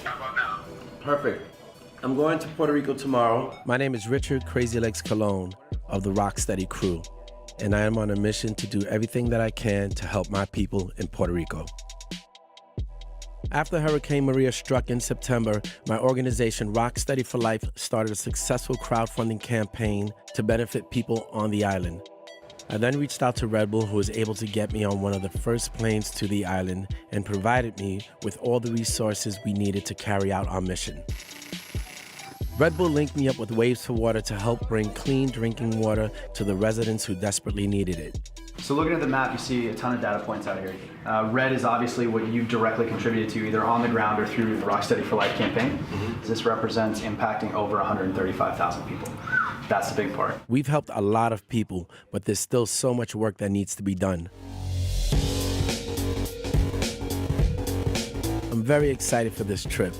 How about now? Perfect. I'm going to Puerto Rico tomorrow. My name is Richard Crazy Legs Colon of the Rocksteady crew, and I am on a mission to do everything that I can to help my people in Puerto Rico. After Hurricane Maria struck in September, my organization Rocksteady for Life started a successful crowdfunding campaign to benefit people on the island. I then reached out to Red Bull, who was able to get me on one of the first planes to the island and provided me with all the resources we needed to carry out our mission. Red Bull linked me up with Waves for Water to help bring clean drinking water to the residents who desperately needed it. So looking at the map, you see a ton of data points out here. Red is obviously what you directly contributed to, either on the ground or through the Rocksteady for Life campaign. This represents impacting over 135,000 people. That's the big part. We've helped a lot of people, but there's still so much work that needs to be done. I'm very excited for this trip.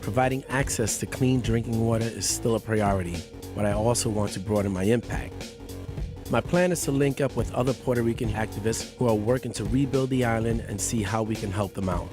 Providing access to clean drinking water is still a priority, but I also want to broaden my impact. My plan is to link up with other Puerto Rican activists who are working to rebuild the island and see how we can help them out.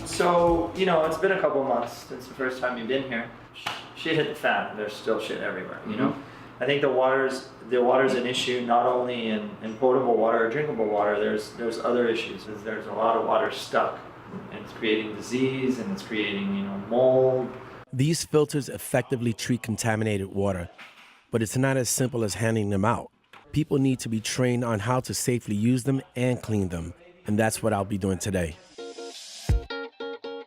So, you know, it's been a couple months since the first time you've been here. Shit hit the fan. There's still shit everywhere, you know? I think the water's an issue not only in potable water or drinkable water. There's other issues. There's a lot of water stuck, and it's creating disease, and it's creating, you know, mold. These filters effectively treat contaminated water, but it's not as simple as handing them out. People need to be trained on how to safely use them and clean them, and that's what I'll be doing today.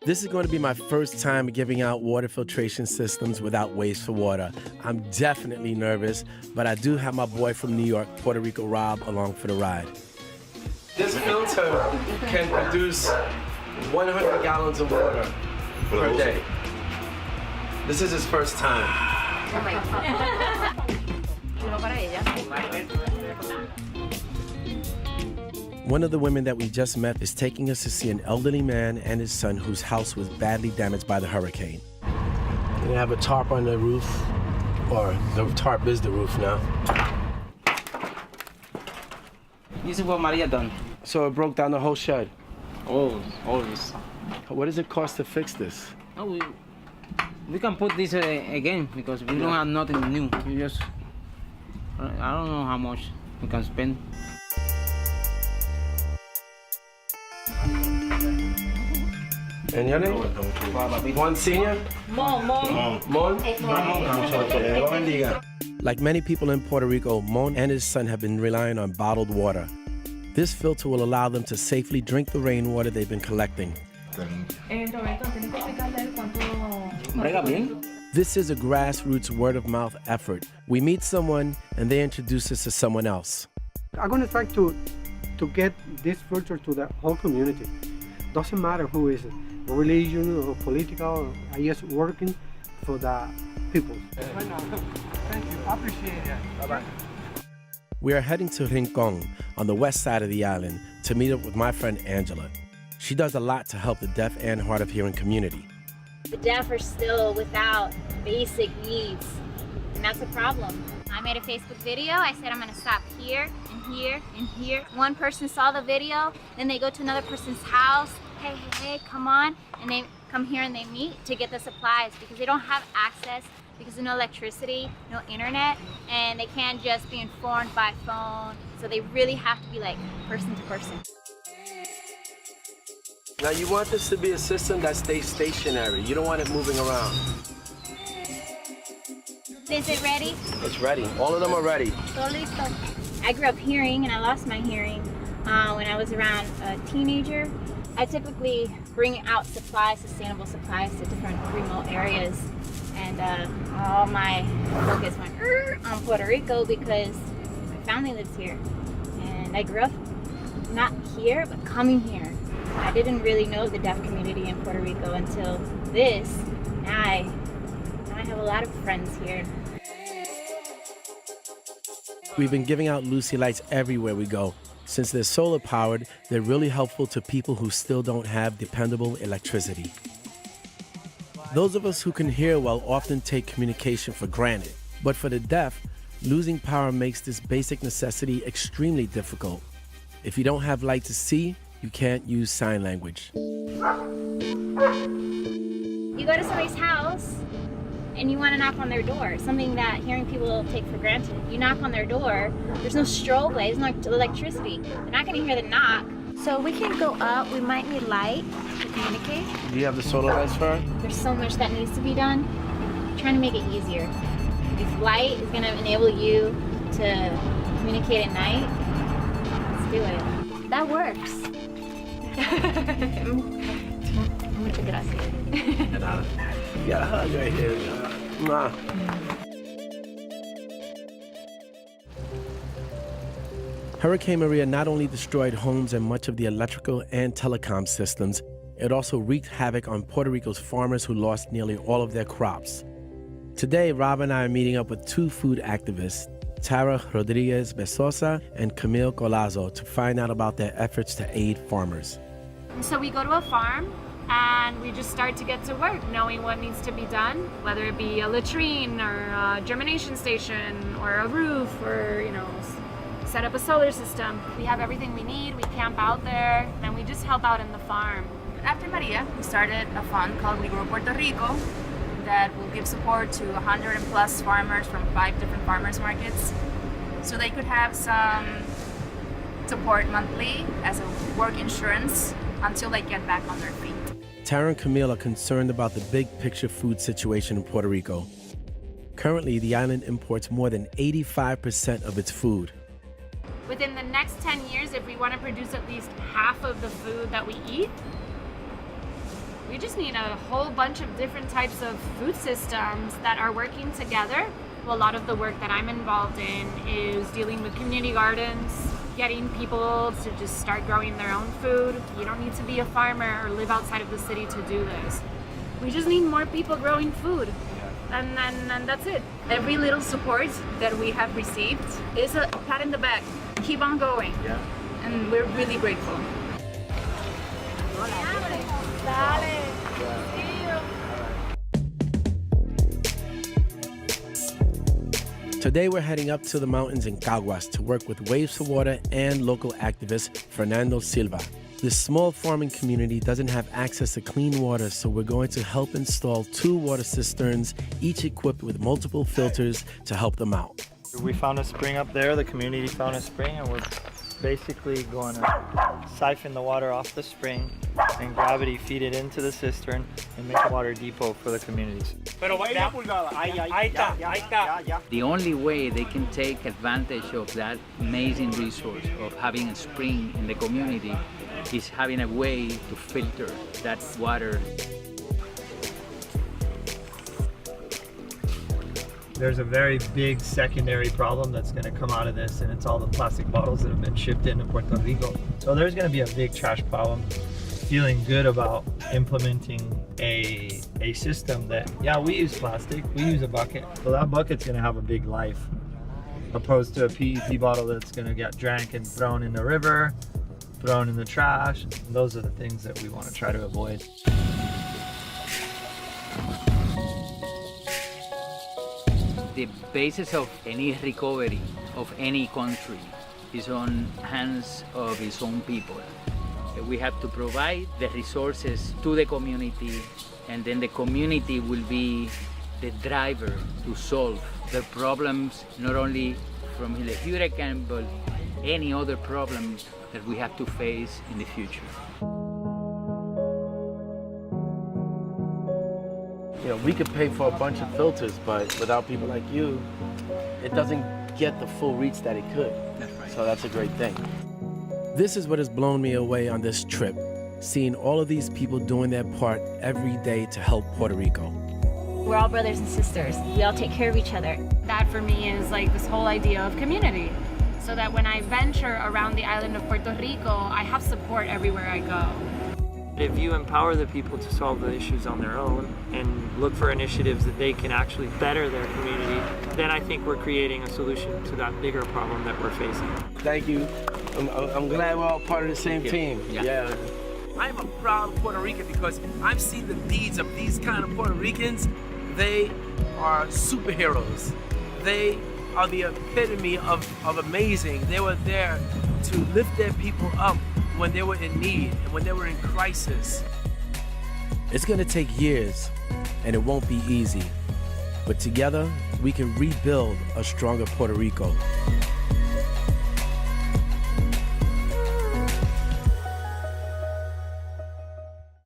This is going to be my first time giving out water filtration systems without Waves for Water. I'm definitely nervous, but I do have my boy from New York, Puerto Rico Rob, along for the ride. This filter can produce 100 gallons of water per day. This is his first time. One of the women that we just met is taking us to see an elderly man and his son whose house was badly damaged by the hurricane. They have a tarp on the roof, or the tarp is the roof now. This is what Maria done. So it broke down the whole shed. Oh, always. What does it cost to fix this? No, we can put this again because we don't have nothing new. We just, I don't know how much we can spend. And your name? Juan Senior? Mon. Like many people in Puerto Rico, Mon and his son have been relying on bottled water. This filter will allow them to safely drink the rainwater they've been collecting. This is a grassroots word-of-mouth effort. We meet someone and they introduce us to someone else. I'm going to try to get this filter to the whole community. Doesn't matter who is it, religion or political, I just working for the people. Thank you, I appreciate it. Bye-bye. We are heading to Rincon on the west side of the island to meet up with my friend Angela. She does a lot to help the deaf and hard of hearing community. The deaf are still without basic needs, and that's a problem. I made a Facebook video. I said I'm gonna stop here and here and here. One person saw the video, then they go to another person's house. Hey, come on. And they come here and they meet to get the supplies because they don't have access because there's no electricity, no internet, and they can't just be informed by phone. So they really have to be like person to person. Now you want this to be a system that stays stationary. You don't want it moving around. Is it ready? It's ready. All of them are ready. Todo listo. I grew up hearing and I lost my hearing when I was around a teenager. I typically bring out supplies, sustainable supplies to different remote areas. And all my focus went on Puerto Rico because my family lives here. And I grew up not here, but coming here. I didn't really know the deaf community in Puerto Rico until this. Now I have a lot of friends here. We've been giving out Lucy lights everywhere we go. Since they're solar powered, they're really helpful to people who still don't have dependable electricity. Those of us who can hear well often take communication for granted. But for the deaf, losing power makes this basic necessity extremely difficult. If you don't have light to see, you can't use sign language. You go to somebody's house and you want to knock on their door, something that hearing people take for granted. You knock on their door, there's no strobe light, there's no electricity. They're not going to hear the knock. So we can go up, we might need light to communicate. Do you have the solar lights for her? There's so much that needs to be done. I'm trying to make it easier. If light is going to enable you to communicate at night, let's do it. That works. Muchas gracias. You got a hug right here. Mwah. Hurricane Maria not only destroyed homes and much of the electrical and telecom systems, it also wreaked havoc on Puerto Rico's farmers who lost nearly all of their crops. Today, Rob and I are meeting up with two food activists, Tara Rodriguez-Besosa and Camille Colazo, to find out about their efforts to aid farmers. So we go to a farm and we just start to get to work, knowing what needs to be done, whether it be a latrine or a germination station or a roof or, set up a solar system. We have everything we need, we camp out there, and we just help out in the farm. After Maria, we started a fund called Regrow Puerto Rico that will give support to 100 and plus farmers from 5 different farmers markets, so they could have some support monthly as a work insurance until they get back on their feet. Tara and Camille are concerned about the big picture food situation in Puerto Rico. Currently, the island imports more than 85% of its food. Within the next 10 years, if we want to produce at least half of the food that we eat, we just need a whole bunch of different types of food systems that are working together. A lot of the work that I'm involved in is dealing with community gardens, getting people to just start growing their own food. You don't need to be a farmer or live outside of the city to do this. We just need more people growing food. And that's it. Every little support that we have received is a pat in the back. Keep on going. Yeah. And we're really grateful. Today we're heading up to the mountains in Caguas to work with Waves for Water and local activist Fernando Silva. This small farming community doesn't have access to clean water, so we're going to help install 2 water cisterns, each equipped with multiple filters to help them out. We found a spring up there, the community found a spring, and we're basically going to siphon the water off the spring and gravity feed it into the cistern and make a water depot for the communities. The only way they can take advantage of that amazing resource of having a spring in the community is having a way to filter that water. There's a very big secondary problem that's going to come out of this, and it's all the plastic bottles that have been shipped into Puerto Rico. So there's going to be a big trash problem. Feeling good about implementing a system that, yeah, we use plastic, we use a bucket. So that bucket's going to have a big life, opposed to a PET bottle that's going to get drank and thrown in the river, thrown in the trash. And those are the things that we want to try to avoid. The basis of any recovery of any country is on hands of its own people. We have to provide the resources to the community, and then the community will be the driver to solve the problems, not only from the hurricane, but any other problems that we have to face in the future. We could pay for a bunch of filters, but without people like you, it doesn't get the full reach that it could. That's right. So that's a great thing. This is what has blown me away on this trip, seeing all of these people doing their part every day to help Puerto Rico. We're all brothers and sisters. We all take care of each other. That for me is like this whole idea of community. So that when I venture around the island of Puerto Rico, I have support everywhere I go. If you empower the people to solve the issues on their own and look for initiatives that they can actually better their community, then I think we're creating a solution to that bigger problem that we're facing. Thank you. I'm glad we're all part of the same team. Yeah. I'm a proud Puerto Rican because I've seen the deeds of these kind of Puerto Ricans. They are superheroes. They are the epitome of amazing. They were there to lift their people up when they were in need and when they were in crisis. It's gonna take years, and it won't be easy. But together, we can rebuild a stronger Puerto Rico.